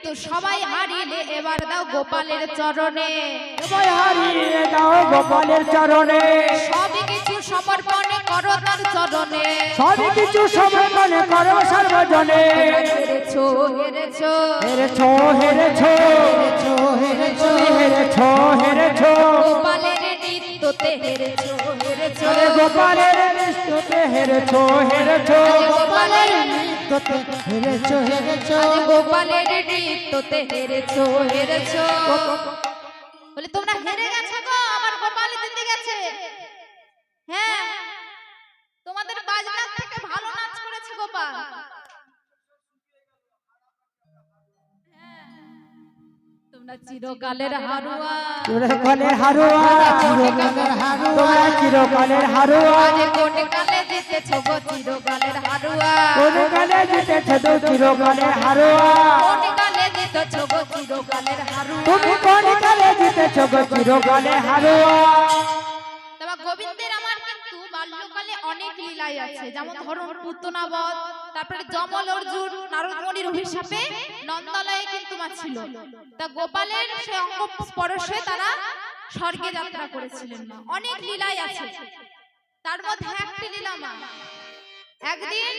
কিন্তু সবাই হারিয়ে এবার দাও গোপালের চরণে, সবাই হারিয়ে দাও গোপালের চরণে, সবই কিছু সমর্পণে করো তার চরণে, সবই কিছু সমর্পণে করো সর্বজনে। হেরেছো হেরেছো হেরেছো হেরেছো হেরেছো হেরেছো হেরেছো গোপালের নৃত্যতে হেরেছো হেরেছো, আরে গোপালের নৃত্যতে হেরেছো হেরেছো, গোপালের নৃত্যতে হেরেছো হেরেছো, গোপালের নৃত্যতে হেরেছো হেরেছো। বলে তোমরা হেরে গেছো গো, আমার গোপাল জিতে গেছে। হ্যাঁ, তোমাদের বাজনার থেকে ভালো নাচ করেছে গোপাল। তোমরা চিরকালের হারুয়া, চিরকালের হারুয়া, চিরকালের হারুয়া, তোমরা চিরকালের হারুয়া, আজ কোন কালে জিতেছো গো চিরকালের হারুয়া, কোন কালে জিতেছো তো চিরকালের হারুয়া, কোন কালে জিতেছো গো চিরকালের হারুয়া, তুমি কোন কালে জিতেছো গো চিরকালের হারুয়া। তবে গোবিন্দের আমার কিন্তু বাল্যকালে অনেক লীলাই আছে, যেমন ধরুন পুতনাবধ, তারপরে যমল অর্জুন নারদমণির অভিশাপে নন্দালয়ে কিন্তু মা ছিল। তা গোপালের সে অঙ্গ স্পর্শে তারা স্বর্গে যাত্রা করেছিলেন মা। অনেক লীলাই আছে, তার মধ্যে একটি লীলা মা, একদিন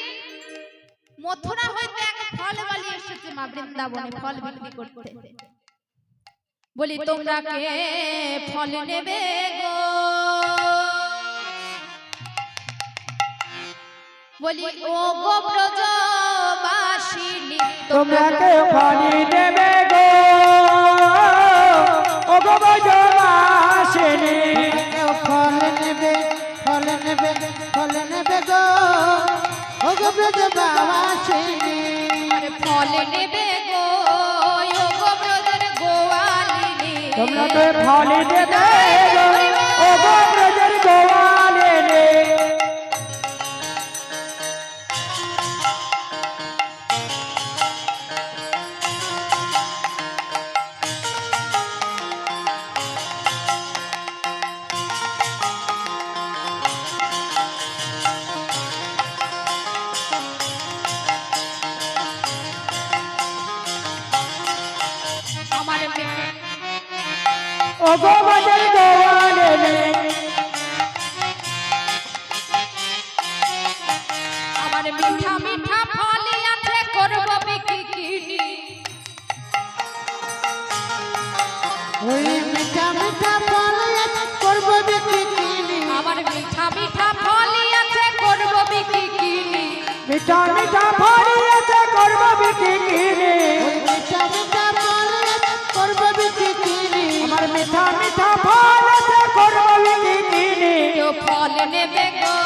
মথুরা হইতে এক ফল বালি এসেছে মা বৃন্দাবনে ফল বিক্রি করতে। বলি তোমরা কে ফল নেবে গো, বলি ও গো ব্রজবাসিনী তোমরা কে ফল নেবে গো, ও গো ব্রজবাসিনী, ফল নেবে ফল নেবে ফল নেবে গো, ও গো ব্রজবাসিনী, ফল নেবে গো ও গো ব্রজের গোয়ালিনী, তোমরা কে ফল নেবে গো, ও গো ব্রজের গোয়ালিনী। আমার ও গো ব্রজের গোয়ালিনী, আমার মিঠা মিঠা ফলি আছে করব বিক্রি, ওই মিঠা মিঠা ফল করবো বিক্রি, আমার মিঠা মিঠা ফলি আছে করব বিক্রি, মিঠা মিঠা ফল আছে করব বিক্রি, ওই মিঠা মিঠা ফল করবো বিক্রি, আমার মিঠা মিঠা ফল আছে করব বিক্রি। কেউ ফল নেবে গো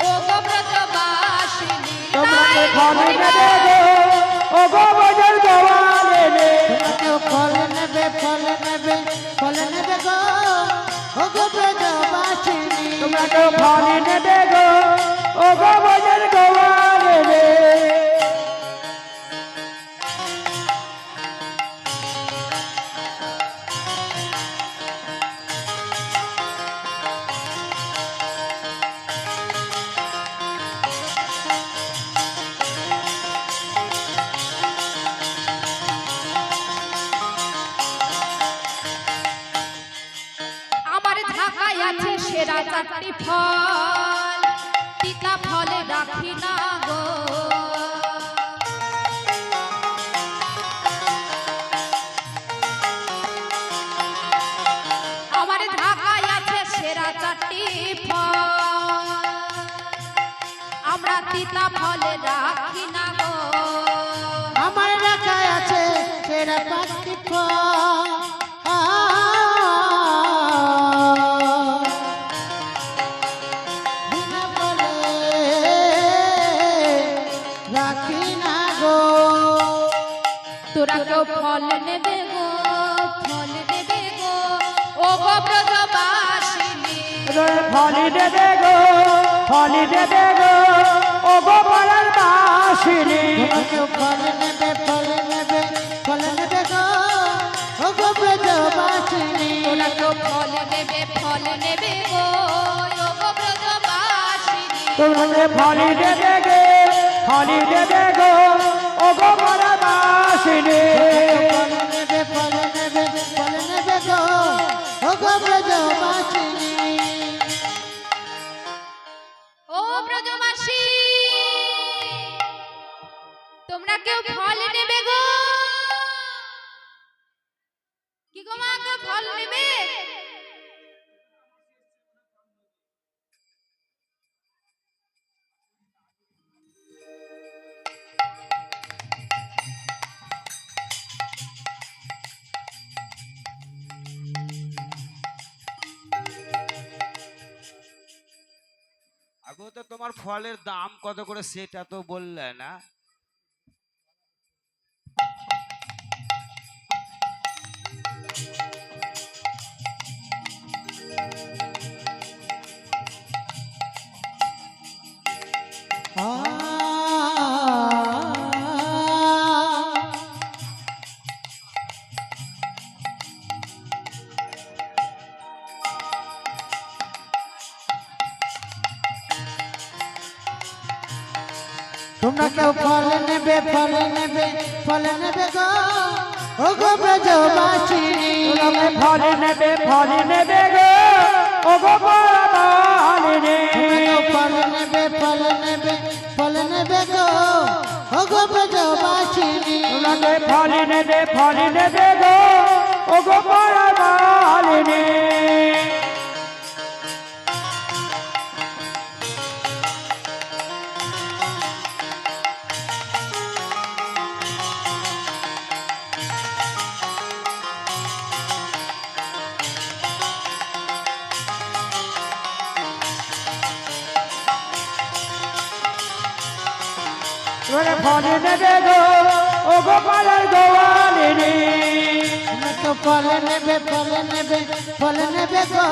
ও গো ব্রজবাসিনী, তোমরা কে ফল নেবে গো, ও গো ব্রজের গোয়ালিনী, কেউ ফল নেবে ফল নেবে ফল নেবে গো, ও গো ব্রজবাসিনী, তোমরা কে ফল নেবে গো, ও গো ব্রজের গোয়ালিনী। আমার ঢাকায় আছে সেরা চারটি ফল, তিতা ফলে রাখি না গো, আমার ঢাকায় আছে সেরা চারটি ফল, আমরা তিতা ফলে রাখি না গো, আমার রাখায় আছে সেরা পাখি ফল, বিনা বলে রাখি না গো, তোরা কেউ ফল নেবে গো, ফল নেবে গো ও গো ব্রজবাসিনী, ফল দেবে গো, ফল দেবে গো, ও গো ব্রজের বাসিনী, কেউ ফল নেবে ফল নেবে ফল নেবে গো, ও গো ব্রজবাসিনী, তোরা কেউ ফল নেবে ফল নেবে গো ও গো ব্রজবাসিনী, তোমরা ফল দেবে গে, ফল দেবে গো, ও গো ব্রজের বাসিনী। তোমরা কেউ ফল নেবে গো? কি গো মা, কেউ ফল নেবে? আগো তো তোমার ফলের দাম কত করে সেটা তো বললে না। তোমরা কেউ ফল নেবে ফল নেবে ফল নেবে গো ও গো ব্রজবাসী ফল নেবে গো ও গো বলবালিনী। ফল নেবে ফল নেবে ফল নেবে গো ও গো ব্রজবাসী ফল নেবে গো ও গো বলবালিনী। ফল নেবে গো ও গোপালের গোয়ালিনী। ফল নেবে ফল নেবে ফল নেবে গো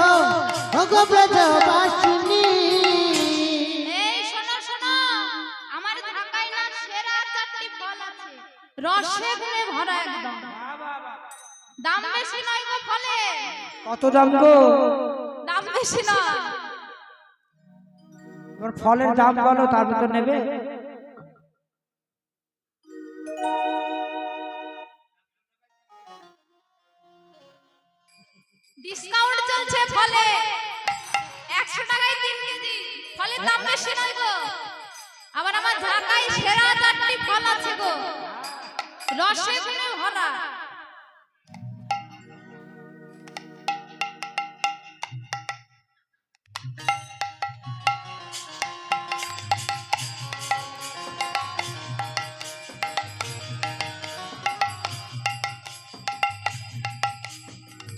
ও গো ব্রজবাসিনী। এই শোনো শোনো, আমার ঢাকায় না সেরা 4টি ফল আছে, রসে গুণে ভরা একদম। দাম বেশি নয় গো ফলে। কত দাম গো? দাম বেশি না। ফলের দাম বলো, তার ভিতর নেবে। ডিসকাউন্ট চলছে ফলে, 100 টাকায় 3 কেজি। ফলের দাম বেশি নয় গো। আবার আমার ঢাকায় সেরা 4টি ফল আছে গো, রসে গুণে ভরা।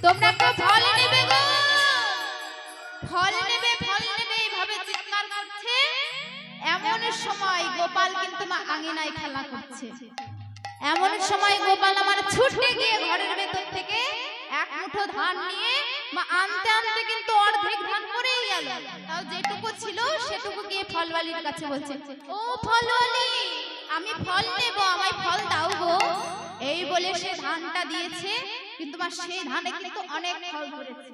তোমরা কেউ ফল নেবে গো? ফল নেবে এইভাবে চিৎকার করছে। এমন সময় গোপাল কিন্তু মা আঙিনায় খেলা করছে। এমন সময় গোপাল আমার ছুটে গিয়ে ঘরের ভেতর থেকে এক মুঠো ধান নিয়ে মা আনতে আনতে কিন্তু অর্ধেক ধান পড়েই গেল। তাও যেটুকু ছিল সেটুকু গিয়ে ফলওয়ালির কাছে বলছে, ও ফলওয়ালি, আমি ফল নেব, আমায় ফল দাও গো। এই বলে সে ধানটা দিয়েছে, কিন্তু মা সেই ধানে কিন্তু অনেক ফল ধরেছে,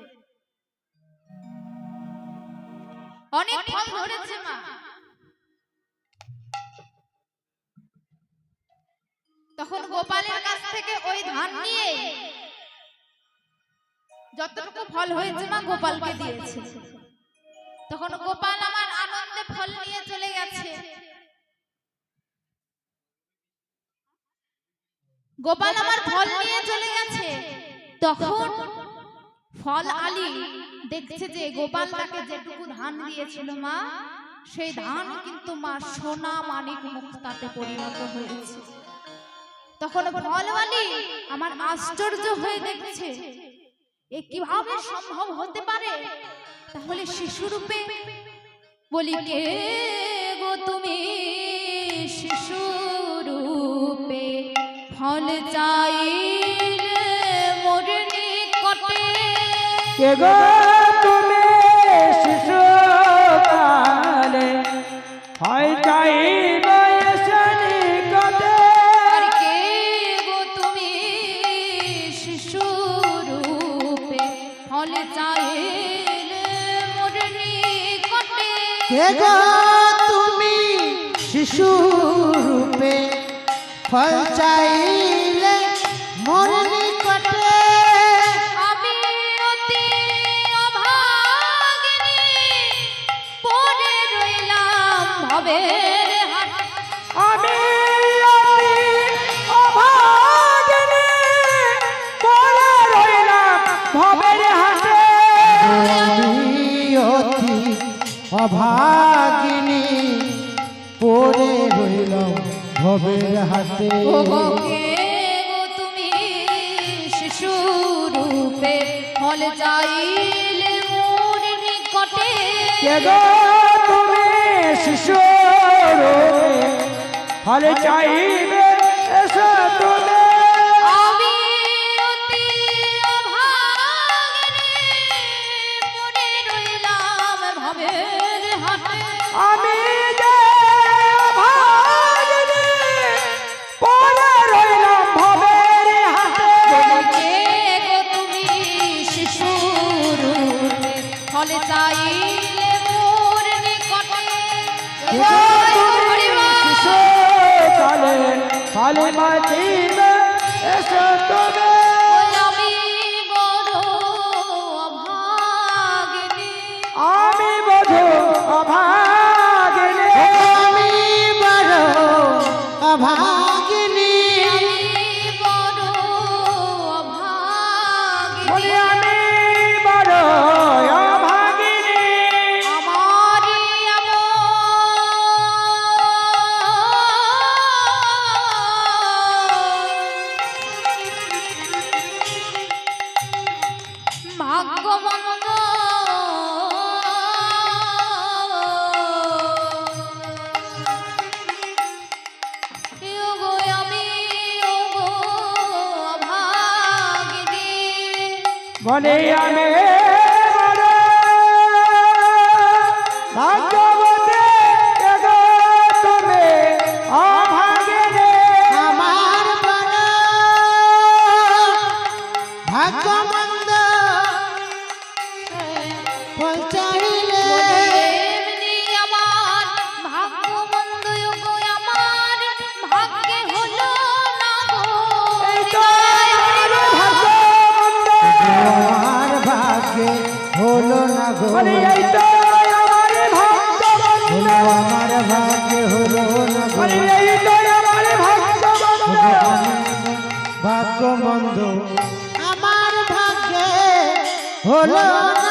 অনেক ফল ধরেছে মা। তখন গোপালের কাছ থেকে ওই ধান নিয়ে যতটুকু ফল হয়েছে মা গোপালকে দিয়েছে। তখন গোপাল আমার আনন্দে ফল নিয়ে চলে গেছে। গোপাল আমার ফল নিয়ে চলে গেছে। তখন ফল আলী দেখছে যে গোপাল তাকে যেটুকু ধান দিয়েছিল মা, সেই ধান কিন্তু মা সোনা মানিক মুক্তাতে পরিণত হয়েছে। তখন ফলওয়ালি আমার আশ্চর্য হয়ে দেখছে, এ কিভাবে সম্ভব হতে পারে? তাহলে শিশুরূপে বলি, কে গো তুমি শিশুরূপে ফল চাইলে মোর নিকটে? কে গো তুমি শিশুকালে হয় চাইবে এসে নিকটে? কে গো তুমি শিশুরূপে ফল চাইলে মোর নিকটে? কে গো তুমি শিশু রূপে ফল চাইলে মোর নিকটে? আমি অতি অভাগিনী পড়ে রইলাম ভবের হাটে। আমি অতি ও গো কে গো তুমি শিশু রূপে ফল চাইলে মোর নিকটে কে গো তুমি শিশু ফল চাইবে এসো তুমি আমি অতি অভাগিনী পড়ে রইলাম ভবের হাটে আমি যে ভাগিনী পড়ে রইলাম ভবের হাতে কে গো তুমি শিশু রূপে ফল চাইলে মোর নিকটে শিশু চলে ফল মাঝিবে এসো তুমি আমি বড় অভাগিনী আমি বধূ অভাগিনী আমি বড় অভাগিনী আমি বড় অভাগিনী বলি আমি বড় অভাগিনী আমারি ভাগ্যমন্দ বলে আমি বড় ভাগ্যবতী এগো তুমি অভাগিনী আমার বড় ভাগ্যমন্দ ফল চাইলে এমনি আমার ভাগ্যমন্দ গো আমার ভাগ্যে হলো না গো এই তো আমার ভাগ্যমন্দ আমার ভাগ্যে হলো না গো বলে এই তো আমার ভাগ্যমন্দ আমার ভাগ্যে হলো না গো বলে এই তো আমার ভাগ্যমন্দ ভাগ্যমন্দ আমার ভাগ্যে হলো না